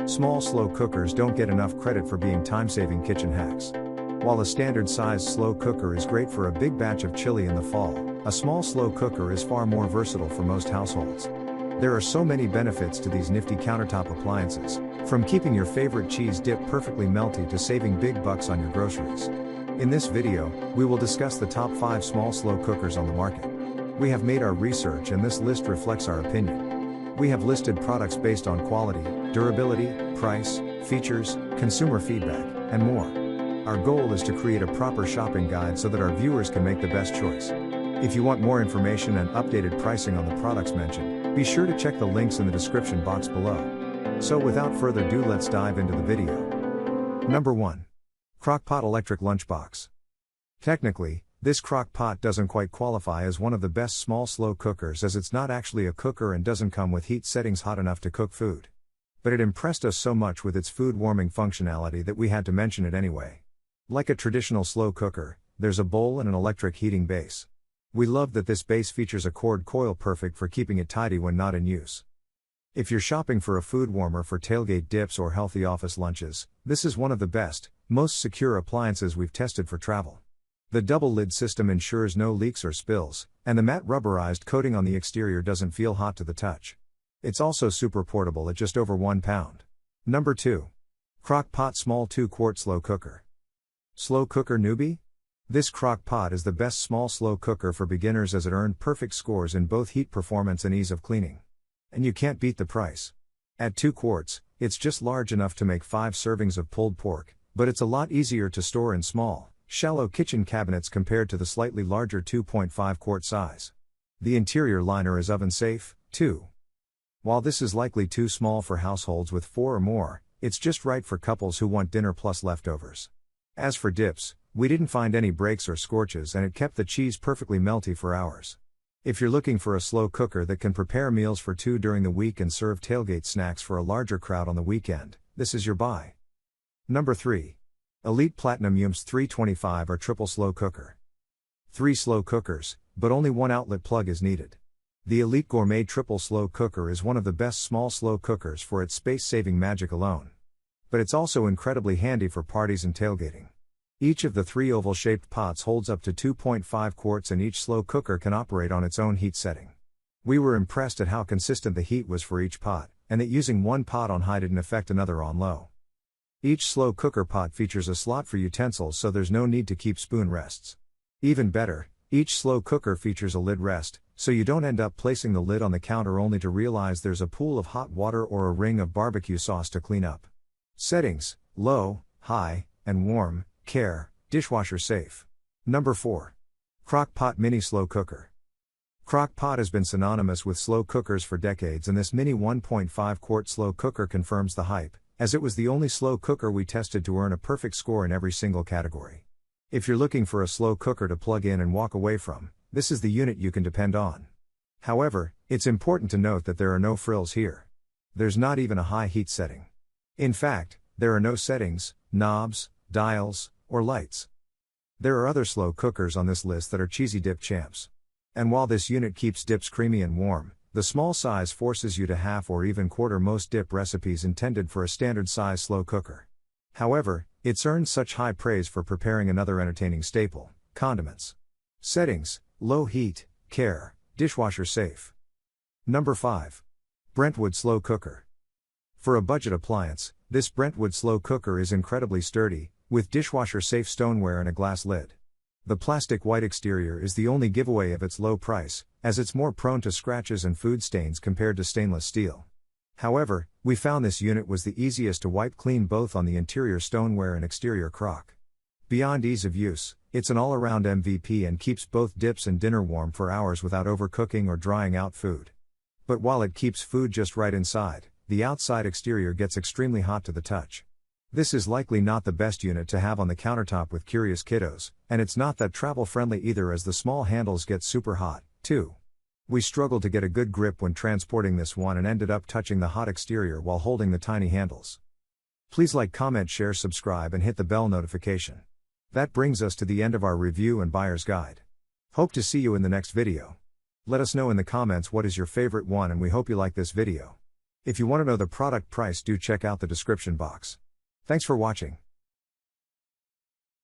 Small slow cookers don't get enough credit for being time-saving kitchen hacks. While a standard-sized slow cooker is great for a big batch of chili in the fall, a small slow cooker is far more versatile for most households. There are so many benefits to these nifty countertop appliances, from keeping your favorite cheese dip perfectly melty to saving big bucks on your groceries. In this video, we will discuss the top 5 small slow cookers on the market. We have made our research and this list reflects our opinion. We have listed products based on quality, durability, price, features, consumer feedback, and more. Our goal is to create a proper shopping guide so that our viewers can make the best choice. If you want more information and updated pricing on the products mentioned, be sure to check the links in the description box below. So without further ado, let's dive into the video. Number 1. Crock-Pot Electric Lunchbox. Technically, this crock-pot doesn't quite qualify as one of the best small slow cookers as it's not actually a cooker and doesn't come with heat settings hot enough to cook food. But it impressed us so much with its food warming functionality that we had to mention it anyway. Like a traditional slow cooker, there's a bowl and an electric heating base. We love that this base features a cord coil perfect for keeping it tidy when not in use. If you're shopping for a food warmer for tailgate dips or healthy office lunches, this is one of the best, most secure appliances we've tested for travel. The double lid system ensures no leaks or spills, and the matte rubberized coating on the exterior doesn't feel hot to the touch. It's also super portable at just over 1 pound. Number 2. Crock-Pot Small 2-Quart Slow Cooker. Slow cooker newbie? This crock-pot is the best small slow cooker for beginners as it earned perfect scores in both heat performance and ease of cleaning. And you can't beat the price. At 2 quarts, it's just large enough to make 5 servings of pulled pork, but it's a lot easier to store in small, shallow kitchen cabinets compared to the slightly larger 2.5 quart size. The interior liner is oven safe, too. While this is likely too small for households with 4 or more, it's just right for couples who want dinner plus leftovers. As for dips, we didn't find any breaks or scorches and it kept the cheese perfectly melty for hours. If you're looking for a slow cooker that can prepare meals for 2 during the week and serve tailgate snacks for a larger crowd on the weekend, this is your buy. Number 3. Elite Platinum UMS 325 or Triple Slow Cooker. 3 slow cookers, but only 1 outlet plug is needed. The Elite Gourmet Triple Slow Cooker is one of the best small slow cookers for its space-saving magic alone. But it's also incredibly handy for parties and tailgating. Each of the 3 oval-shaped pots holds up to 2.5 quarts and each slow cooker can operate on its own heat setting. We were impressed at how consistent the heat was for each pot, and that using one pot on high didn't affect another on low. Each slow cooker pot features a slot for utensils so there's no need to keep spoon rests. Even better, each slow cooker features a lid rest, so you don't end up placing the lid on the counter only to realize there's a pool of hot water or a ring of barbecue sauce to clean up. Settings: low, high, and warm. Care: dishwasher safe. Number 4. Crock-Pot Mini Slow Cooker. Crock-Pot has been synonymous with slow cookers for decades and this mini 1.5 quart slow cooker confirms the hype, as it was the only slow cooker we tested to earn a perfect score in every single category. If you're looking for a slow cooker to plug in and walk away from, this is the unit you can depend on. However, it's important to note that there are no frills here. There's not even a high heat setting. In fact, there are no settings, knobs, dials, or lights. There are other slow cookers on this list that are cheesy dip champs. And while this unit keeps dips creamy and warm, the small size forces you to half or even quarter most dip recipes intended for a standard size slow cooker. However, it's earned such high praise for preparing another entertaining staple: condiments. Settings: low heat, care, dishwasher safe. Number 5. Brentwood Slow Cooker. For a budget appliance, this Brentwood slow cooker is incredibly sturdy, with dishwasher-safe stoneware and a glass lid. The plastic white exterior is the only giveaway of its low price, as it's more prone to scratches and food stains compared to stainless steel. However, we found this unit was the easiest to wipe clean both on the interior stoneware and exterior crock. Beyond ease of use, it's an all-around MVP and keeps both dips and dinner warm for hours without overcooking or drying out food. But while it keeps food just right inside, the outside exterior gets extremely hot to the touch. This is likely not the best unit to have on the countertop with curious kiddos, and it's not that travel-friendly either as the small handles get super hot, too. We struggled to get a good grip when transporting this one and ended up touching the hot exterior while holding the tiny handles. Please like, comment, share, subscribe and hit the bell notification. That brings us to the end of our review and buyer's guide. Hope to see you in the next video. Let us know in the comments what is your favorite one and we hope you like this video. If you want to know the product price, do check out the description box. Thanks for watching.